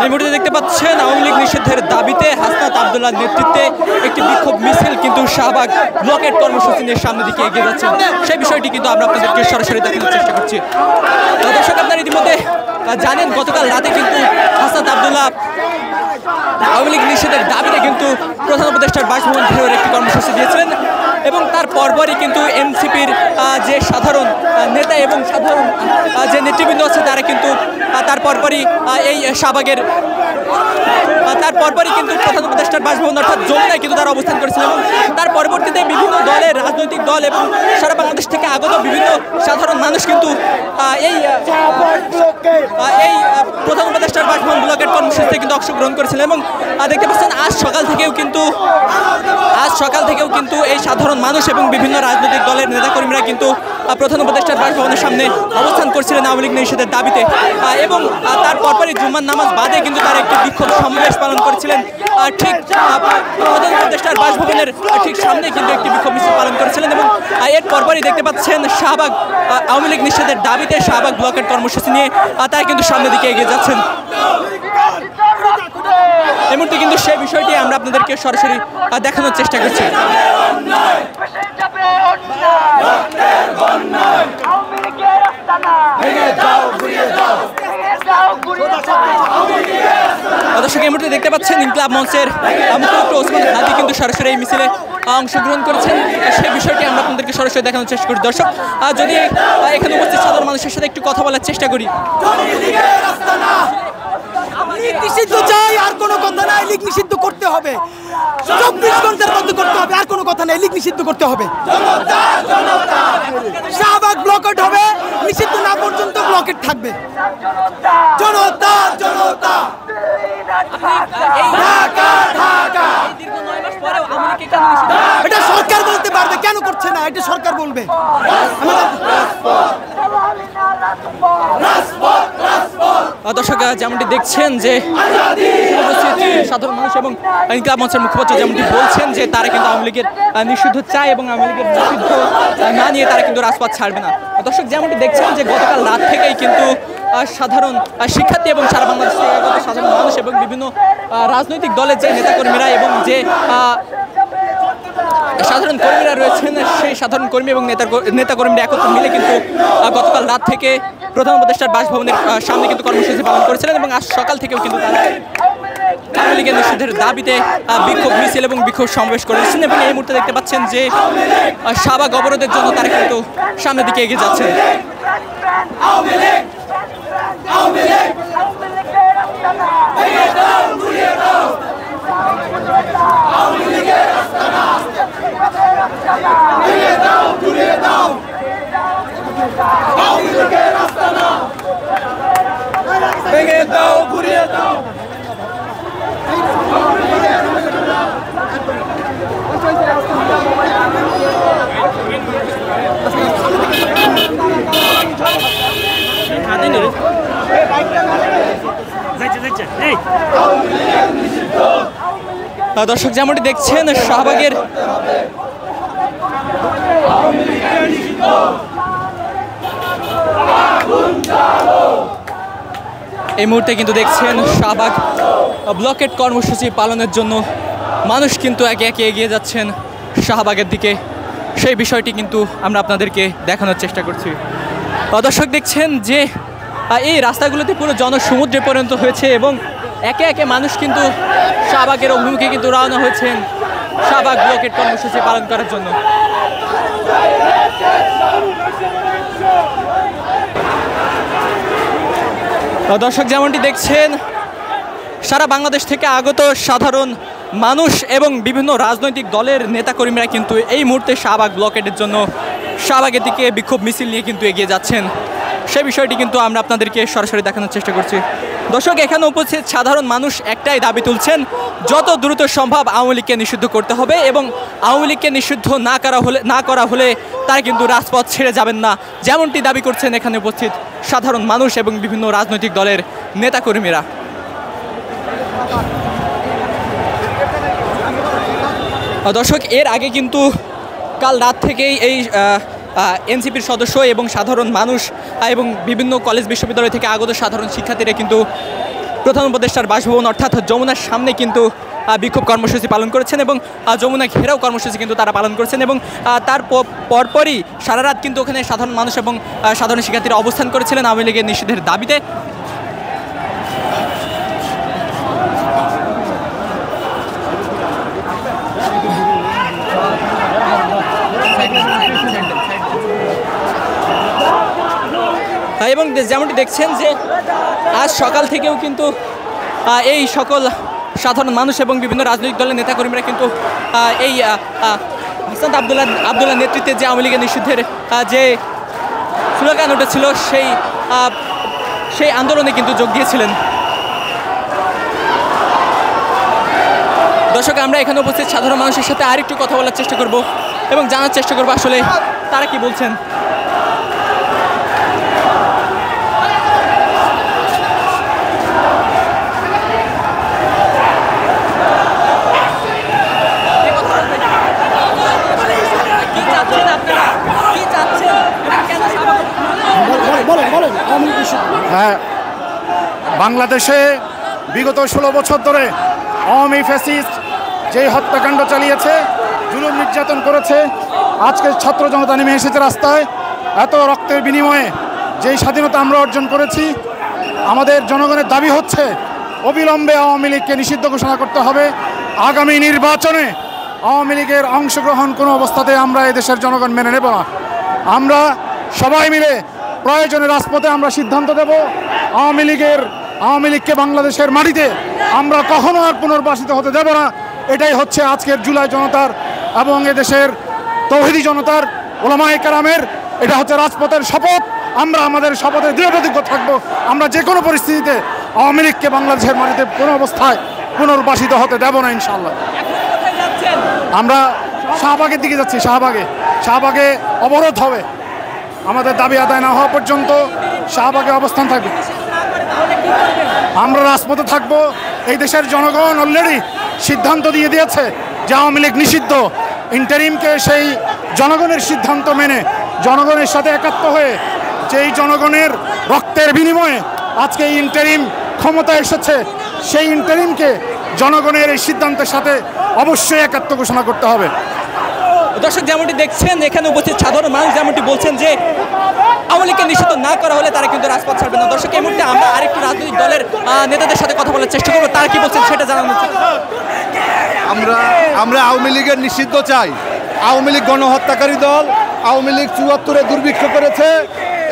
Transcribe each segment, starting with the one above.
এই মুহূর্তে দেখতে পাচ্ছেন আওয়ামী লীগ নিষিদ্ধের দাবিতে হাসনাত আব্দুল্লাহর নেতৃত্বে একটি বিক্ষোভ মিছিল কিন্তু শাহবাগ ব্লকের কর্মসূচি নিয়ে সামনের দিকে এগিয়ে যাচ্ছেন। সেই বিষয়টি কিন্তু আমরা আপনাদেরকে সরাসরি দেখানোর চেষ্টা করছি। দর্শক, আপনারা ইতিমধ্যে জানেন গতকাল রাতে কিন্তু হাসনাত আব্দুল্লাহ আওয়ামী লীগ নিষেধের দাবিতে কিন্তু প্রধান উপদেষ্টার বাসভবন ঘেরাওয়ের একটি কর্মসূচি দিয়েছিলেন এবং তার পরপরই কিন্তু এনসিপির যে সাধারণ নেতা এবং সাধারণ যে নেতৃবৃন্দ আছে তারা কিন্তু তার পরপরই এই শাহবাগের তার পরপরই কিন্তু প্রধান উপদেষ্টার বাসভবন অর্থাৎ যমুনায় কিন্তু তারা অবস্থান করেছিলেন এবং তার পরবর্তীতে বিভিন্ন দলের রাজনৈতিক দল এবং সারা বাংলাদেশ থেকে আগত বিভিন্ন সাধারণ মানুষ কিন্তু এই প্রধান উপদেষ্টার বাসভবন ব্লকের কর্মসূচিতে কিন্তু অংশগ্রহণ করেছিলেন এবং দেখতে পাচ্ছেন আজ সকাল থেকেও কিন্তু এই সাধারণ মানুষ এবং বিভিন্ন রাজনৈতিক দলের নেতাকর্মীরা কিন্তু প্রধান উপদেষ্টার বাসভবনের সামনে অবস্থান করছিলেন আওয়ামী লীগ নিষেধের দাবিতে এবং তার পরপরই জুম্মার নামাজ বাদে কিন্তু তারা একটি বিক্ষোভ সমাবেশ পালন করেছিলেন। ঠিক প্রধান উপদেষ্টার বাসভবনের ঠিক সামনে কিন্তু একটি বিক্ষোভ মিছিল পালন করেছিলেন এবং এর পরপরই দেখতে পাচ্ছেন শাহবাগ আওয়ামী লীগ নিষেধের দাবিতে শাহবাগ ব্লকের কর্মসূচি নিয়ে তারা কিন্তু সামনের দিকে এগিয়ে যাচ্ছেন। এই মুহূর্তে কিন্তু সেই বিষয়টি আমরা আপনাদেরকে সরাসরি দেখানোর চেষ্টা করছি। দর্শক, এই মুহূর্তে দেখতে পাচ্ছেন ইনকিলাব মঞ্চের মুখপাত্র ওসমান হাদি কিন্তু সরাসরি এই মিছিলে অংশগ্রহণ করেছেন। সেই বিষয়টি আমরা আপনাদেরকে সরাসরি দেখানোর চেষ্টা করি। দর্শক, যদি এখানে উপস্থিত সাধারণ মানুষের সাথে একটু কথা বলার চেষ্টা করি। নিষিদ্ধ চাই, আর কোনো কথা নাই, লীগ নিষিদ্ধ করতে হবে, 24 ঘন্টার মধ্যে করতে হবে, আর কোনো কথা নাই, লীগ নিষিদ্ধ করতে হবে। শাহবাগ ব্লকেট হবে, নিষিদ্ধ না পর্যন্ত ব্লকেট থাকবে। জনতা জনতা এটা সরকার বলতে পারবে, কেন করছে না এটা সরকার বলবে। দর্শক, যেমনটি দেখছেন যে সাধারণ মানুষ এবং ইনকিলাব মঞ্চের মুখপাত্র যেমনটি বলছেন যে তারা কিন্তু আওয়ামী লীগের নিষিদ্ধ চায় এবং আওয়ামী লীগের নিষিদ্ধ না নিয়ে তারা কিন্তু রাজপথ ছাড়বে না। দর্শক, যেমনটি দেখছেন যে গতকাল রাত থেকেই কিন্তু সাধারণ শিক্ষার্থী এবং সারা বাংলাদেশ থেকে আগত সাধারণ মানুষ এবং বিভিন্ন রাজনৈতিক দলের যে নেতাকর্মীরা এবং যে সাধারণ কর্মীরা রয়েছেন সেই সাধারণ কর্মী এবং নেতাকর্মীরা একত্রে মিলে কিন্তু গতকাল রাত থেকে প্রধান উপদেষ্টার বাসভবনের সামনে কিন্তু কর্মসূচি পালন করেছিলেন এবং আজ সকাল থেকেও কিন্তু তারা আওয়ামী লীগের নিষিদ্ধের দাবিতে বিক্ষোভ মিছিল এবং বিক্ষোভ সমাবেশ করেছেন এবং এই মুহূর্তে দেখতে পাচ্ছেন যে শাহবাগ অবরোধের জন্য তারা কিন্তু সামনের দিকে এগিয়ে যাচ্ছেন। দর্শক, যেমনটি দেখছেন শাহবাগের এই মুহূর্তে কিন্তু দেখছেন শাহবাগ ব্লকেট কর্মসূচি পালনের জন্য মানুষ কিন্তু একে একে এগিয়ে যাচ্ছেন শাহবাগের দিকে। সেই বিষয়টি কিন্তু আমরা আপনাদেরকে দেখানোর চেষ্টা করছি। দর্শক, দেখছেন যে এই রাস্তাগুলোতে পুরো জনসমুদ্রে পরিণত হয়েছে এবং একে একে মানুষ কিন্তু শাহবাগের অভিমুখে কিন্তু রওনা হয়েছেন শাহবাগ ব্লকেট কর্মসূচি পালন করার জন্য। দর্শক, যেমনটি দেখছেন সারা বাংলাদেশ থেকে আগত সাধারণ মানুষ এবং বিভিন্ন রাজনৈতিক দলের নেতাকর্মীরা কিন্তু এই মুহূর্তে শাহবাগ ব্লকেটের জন্য শাহবাগের দিকে বিক্ষোভ মিছিল নিয়ে কিন্তু এগিয়ে যাচ্ছেন। সেই বিষয়টি কিন্তু আমরা আপনাদেরকে সরাসরি দেখানোর চেষ্টা করছি। দর্শক, এখানে উপস্থিত সাধারণ মানুষ একটাই দাবি তুলছেন, যত দ্রুত সম্ভব আওয়ামী লীগকে নিষিদ্ধ করতে হবে এবং আওয়ামী লীগকে নিষিদ্ধ না করা হলে তারা কিন্তু রাজপথ ছেড়ে যাবেন না, যেমনটি দাবি করছেন এখানে উপস্থিত সাধারণ মানুষ এবং বিভিন্ন রাজনৈতিক দলের নেতাকর্মীরা। দর্শক, এর আগে কিন্তু কাল রাত থেকেই এই এনসিপির সদস্য এবং সাধারণ মানুষ এবং বিভিন্ন কলেজ বিশ্ববিদ্যালয় থেকে আগত সাধারণ শিক্ষার্থীরা কিন্তু প্রধান উপদেষ্টার বাসভবন অর্থাৎ যমুনার সামনে কিন্তু বিক্ষোভ কর্মসূচি পালন করেছেন এবং যমুনা ঘেরাও কর্মসূচি কিন্তু তারা পালন করেছেন এবং তার পরপরই সারা রাত কিন্তু ওখানে সাধারণ মানুষ এবং সাধারণ শিক্ষার্থীরা অবস্থান করেছিলেন আওয়ামী লীগের নিষিদ্ধের দাবিতে। এবং যেমনটি দেখছেন যে আজ সকাল থেকেও কিন্তু এই সকল সাধারণ মানুষ এবং বিভিন্ন রাজনৈতিক দলের নেতাকর্মীরা কিন্তু এই হাসনাত আবদুল্লাহ নেতৃত্বে যে আওয়ামী লীগের নিষিদ্ধের যে স্লোগান উঠেছিল সেই আন্দোলনে কিন্তু যোগ দিয়েছিলেন। দর্শক, আমরা এখানে উপস্থিত সাধারণ মানুষের সাথে আরেকটু কথা বলার চেষ্টা করব এবং জানার চেষ্টা করব আসলে তারা কি বলছেন। হ্যাঁ, বাংলাদেশে বিগত 16 বছর ধরে আওয়ামী ফ্যাসিস্ট যে হত্যাকাণ্ড চালিয়েছে, জুলুম নির্যাতন করেছে, আজকে ছাত্র জনতা নেমে এসেছে রাস্তায়। এত রক্তের বিনিময়ে যেই স্বাধীনতা আমরা অর্জন করেছি, আমাদের জনগণের দাবি হচ্ছে অবিলম্বে আওয়ামী লীগকে নিষিদ্ধ ঘোষণা করতে হবে। আগামী নির্বাচনে আওয়ামী লীগের অংশগ্রহণ কোনো অবস্থাতে আমরা এদেশের জনগণ মেনে নেব না। আমরা সবাই মিলে প্রয়োজনে রাজপথে আমরা সিদ্ধান্ত দেব আওয়ামী লীগকে বাংলাদেশের মাটিতে আমরা কখনো আর পুনর্বাসিত হতে দেব না। এটাই হচ্ছে আজকের জুলাই জনতার এবং এদেশের তৌহিদি জনতার, ওলামায়ে কেরামের, এটা হচ্ছে রাজপথের শপথ। আমরা আমাদের শপথে দৃঢ়প্রতিজ্ঞ থাকবো। আমরা যে কোনো পরিস্থিতিতে আওয়ামী লীগকে বাংলাদেশের মাটিতে কোনো অবস্থায় পুনর্বাসিত হতে দেব না ইনশাআল্লাহ। আমরা শাহবাগের দিকে যাচ্ছি। শাহবাগে অবরোধ হবে। আমাদের দাবি আদায় না হওয়া পর্যন্ত শাহবাগে অবস্থান থাকবে। আমরা রাজপথে থাকব। এই দেশের জনগণ অলরেডি সিদ্ধান্ত দিয়ে দিয়েছে যে আওয়ামী লীগ নিষিদ্ধ। ইন্টারিমকে সেই জনগণের সিদ্ধান্ত মেনে জনগণের সাথে একাত্ম হয়ে, যেই জনগণের রক্তের বিনিময়ে আজকে এই ইন্টারিম ক্ষমতায় এসেছে, সেই ইন্টারিমকে জনগণের এই সিদ্ধান্তের সাথে অবশ্যই একাত্ম ঘোষণা করতে হবে। দর্শক, যেমনটি দেখছেন এখানে উপস্থিত সাধারণ মানুষ যেমনটি বলছেন যে আওয়ামী লীগকে নিষিদ্ধ না করা হলে তারা কিন্তু রাজপথ ছাড়বে না। দর্শক, এই মুহূর্তে আমরা আরেকটি রাজনৈতিক দলের নেতাদের সাথে কথা বলার চেষ্টা করবো, তারা কি বলছেন সেটা জানানো। আমরা আওয়ামী লীগের নিষিদ্ধ চাই। আওয়ামী লীগ গণহত্যাকারী দল। আওয়ামী লীগ ৭৪-এ দুর্ভিক্ষ করেছে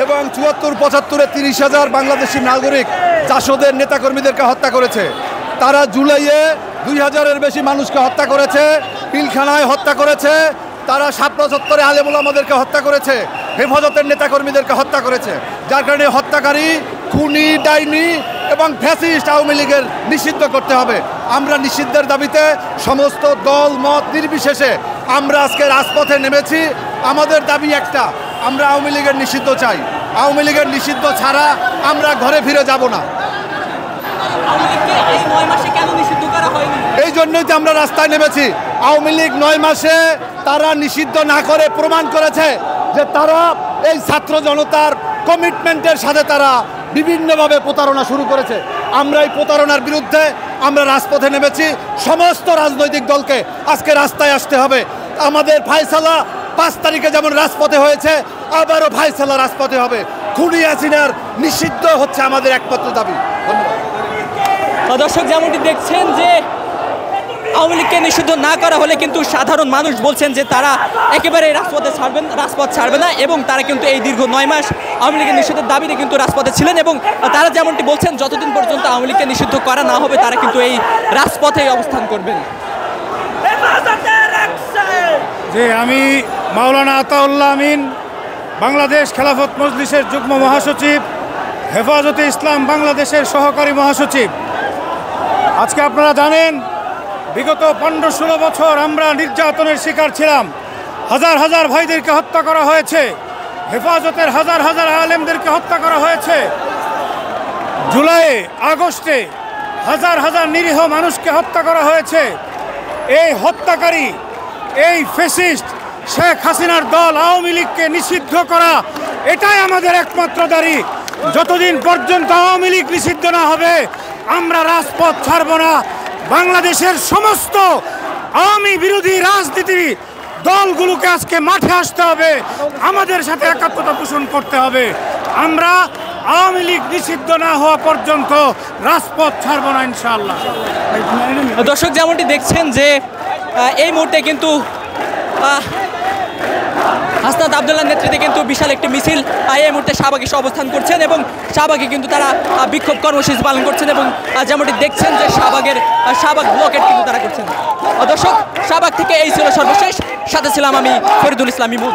এবং ৭৪-৭৫-এ ৩০,০০০ বাংলাদেশি নাগরিক জাসদের নেতাকর্মীদেরকে হত্যা করেছে। তারা জুলাইয়ে ২,০০০-এর বেশি মানুষকে হত্যা করেছে, পিলখানায় হত্যা করেছে। তারা শাপলা চত্বরে আলেম ওলামাদেরকে হত্যা করেছে, হেফাজতের নেতাকর্মীদেরকে হত্যা করেছে। যার কারণে হত্যাকারী, খুনি, ডাইনি এবং ফ্যাসিস্ট আওয়ামী লীগের নিষিদ্ধ করতে হবে। আমরা নিষিদ্ধের দাবিতে সমস্ত দল মত নির্বিশেষে আমরা আজকে রাজপথে নেমেছি। আমাদের দাবি একটা, আমরা আওয়ামী লীগের নিষিদ্ধ চাই। আওয়ামী লীগের নিষিদ্ধ ছাড়া আমরা ঘরে ফিরে যাব না। এই জন্যই তো আমরা রাস্তায় নেমেছি। আওয়ামী লীগ 9 মাসে তারা নিষিদ্ধ না করে প্রমাণ করেছে যে তারা এই ছাত্র জনতার কমিটমেন্টের সাথে তারা বিভিন্নভাবে প্রতারণা শুরু করেছে। আমরা এই প্রতারণার বিরুদ্ধে আমরা রাজপথে নেমেছি। সমস্ত রাজনৈতিক দলকে আজকে রাস্তায় আসতে হবে। আমাদের ফায়সালা 5 তারিখে যেমন রাজপথে হয়েছে, আবারও ফায়সালা রাজপথে হবে। খুনি হাসিনার নিষিদ্ধ হচ্ছে আমাদের একমাত্র দাবি। ধন্যবাদ। দর্শক, যেমনটি দেখছেন যে আওয়ামী লীগকে নিষিদ্ধ না করা হলে কিন্তু সাধারণ মানুষ বলছেন যে তারা একেবারে রাজপথ ছাড়বে না এবং তারা কিন্তু এই দীর্ঘ 9 মাস আওয়ামী লীগের নিষিদ্ধের দাবিতে কিন্তু রাজপথে ছিলেন এবং তারা যেমনটি বলছেন যতদিন পর্যন্ত আওয়ামী লীগকে নিষিদ্ধ করা না হবে তারা কিন্তু এই রাজপথেই অবস্থান করবেন। যে আমি মাওলানা আতাউল্লাহ আমিন, বাংলাদেশ খেলাফত মজলিসের যুগ্ম মহাসচিব, হেফাজতে ইসলাম বাংলাদেশের সহকারী মহাসচিব। আজকে আপনারা জানেন বিগত 15-16 বছর আমরা নির্যাতনের শিকার ছিলাম। হাজার হাজার ভাইদেরকে হত্যা করা হয়েছে, হেফাজতের হাজার হাজার আলেমদেরকে হত্যা করা হয়েছে। জুলাই আগস্টে হাজার হাজার নিরীহ মানুষকে হত্যা করা হয়েছে। এই হত্যাকারী, এই ফ্যাসিস্ট শেখ হাসিনার দল আওয়ামী লীগকে নিষিদ্ধ করা, এটাই আমাদের একমাত্র দাবি। যতদিন পর্যন্ত আওয়ামী লীগ নিষিদ্ধ না হবে আমরা রাজপথ ছাড়ব না। বাংলাদেশের সমস্ত আওয়ামী বিরোধী রাজনীতি দলগুলোকে আজকে মাঠে আসতে হবে, আমাদের সাথে একাত্মতা পোষণ করতে হবে। আমরা আওয়ামী লীগ নিষিদ্ধ না হওয়া পর্যন্ত রাজপথ ছাড়ব না ইনশাআল্লাহ। দর্শক যেমনটি দেখছেন যে এই মুহূর্তে কিন্তু হাসনাত আব্দুল্লাহর নেতৃত্বে কিন্তু বিশাল একটি মিছিল এই মুহূর্তে শাহবাগে এসে অবস্থান করছেন এবং শাহবাগে কিন্তু তারা বিক্ষোভ কর্মসূচি পালন করছেন এবং যেমনটি দেখছেন যে শাহবাগ ব্লকেট কিন্তু তারা করছেন। দর্শক শাহবাগ থেকে এই ছিল সর্বশেষ, সাথে ছিলাম আমি ফরিদুল ইসলাম ইমন।